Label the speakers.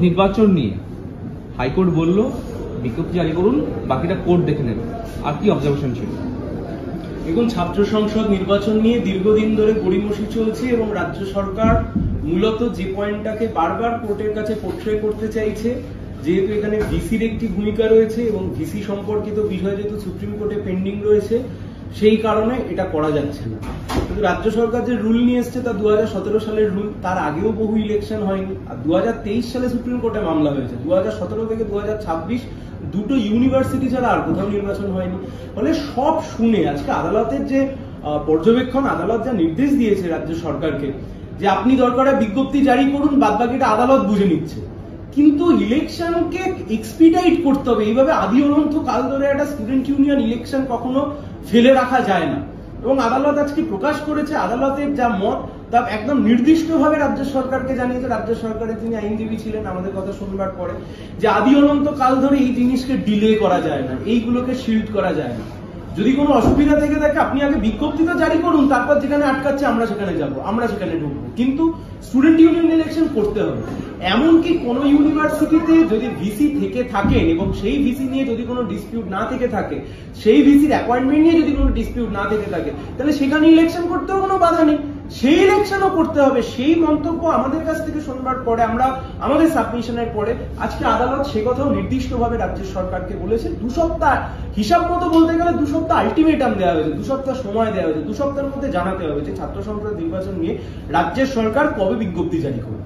Speaker 1: নির্বাচন নিয়ে হাইকোর্ট বলল বিজ্ঞপ্তি জারি করুন, বাকিটা কোর্ট দেখে নেবে, আর কি অবজারভেশন ছিল?
Speaker 2: দেখুন, ছাত্র সংসদ নির্বাচন নিয়ে দীর্ঘদিন ধরে গড়িমসি চলছে এবং রাজ্য সরকার মূলত যে পয়েন্টটাকে বারবার কোর্টের কাছে পোট্রে করতে চাইছে, যেহেতু এখানে ভিসির একটি ভূমিকা রয়েছে এবং ভিসি সম্পর্কিত বিষয় যেহেতু সুপ্রিম কোর্টে পেন্ডিং রয়েছে, সেই কারণে এটা করা যাচ্ছে না। কিন্তু রাজ্য সরকার যে রুল নিয়ে এসছে তা 2017 সালের রুল, তার আগেও বহু ইলেকশন হয়নি। আর 2023 সালে সুপ্রিম কোর্টে মামলা হয়েছে, 2017 থেকে 2026 দুটো ইউনিভার্সিটি ছাড়া আর কোথাও নির্বাচন হয়নি। ফলে সব শুনে আজকে আদালতের যে পর্যবেক্ষণ, আদালত যা নির্দেশ দিয়েছে রাজ্য সরকারকে যে আপনি দরকারে বিজ্ঞপ্তি জারি করুন, বাদবাকিটা আদালত বুঝে নিচ্ছে। কিন্তু ইলেকশনকে এক্সপিডাইট করতে হবে, এইভাবে আদি অনন্ত কাল ধরে একটা স্টুডেন্ট ইউনিয়ন ইলেকশন কখনো ফেলে রাখা যায় না। এবং আদালত আজকে প্রকাশ করেছে, আদালতের যা মত তা একদম নির্দিষ্টভাবে রাজ্য সরকারকে জানিয়েছে। রাজ্য সরকারের যিনি আইনজীবী ছিলেন আমাদের কথা শুনবার পরে, যে আদি অনন্ত কাল ধরে এই জিনিসকে ডিলে করা যায় না, এইগুলোকে শিল্ড করা যায় না। যদি কোনো অসুবিধা থেকে থাকে আপনি আগে বিজ্ঞপ্তি তো জারি করুন, তারপর যেখানে আটকাচ্ছে আমরা সেখানে যাব, আমরা সেখানে ঢুকবো, কিন্তু স্টুডেন্ট ইউনিয়ন ইলেকশন করতে হবে। এমনকি কোনো ইউনিভার্সিটিতে যদি ভিসি থেকে থাকেন এবং সেই ভিসি নিয়ে যদি কোনো ডিসপিউট না থেকে থাকে, সেই ভিসির অ্যাপয়েন্টমেন্ট নিয়ে যদি কোনো ডিসপিউট না থেকে থাকে, তাহলে সেখানে ইলেকশন করতেও কোনো বাধা নেই, সেই ইলেকশনও করতে হবে। সেই মন্তব্য আমাদের কাছ থেকে শুনবার পরে, আমরা আমাদের সাবমিশনের পরে আজকে আদালত সে কথাও নির্দিষ্টভাবে রাজ্য সরকারকে বলেছে। 2 সপ্তাহ হিসাব মতো বলতে গেলে 2 সপ্তাহ আলটিমেটাম দেওয়া হয়েছে, 2 সপ্তাহ সময় দেওয়া হয়েছে, 2 সপ্তাহের মধ্যে জানাতে হবে যে ছাত্র সংসদ নির্বাচন নিয়ে রাজ্যের সরকার কবে বিজ্ঞপ্তি জারি করবে।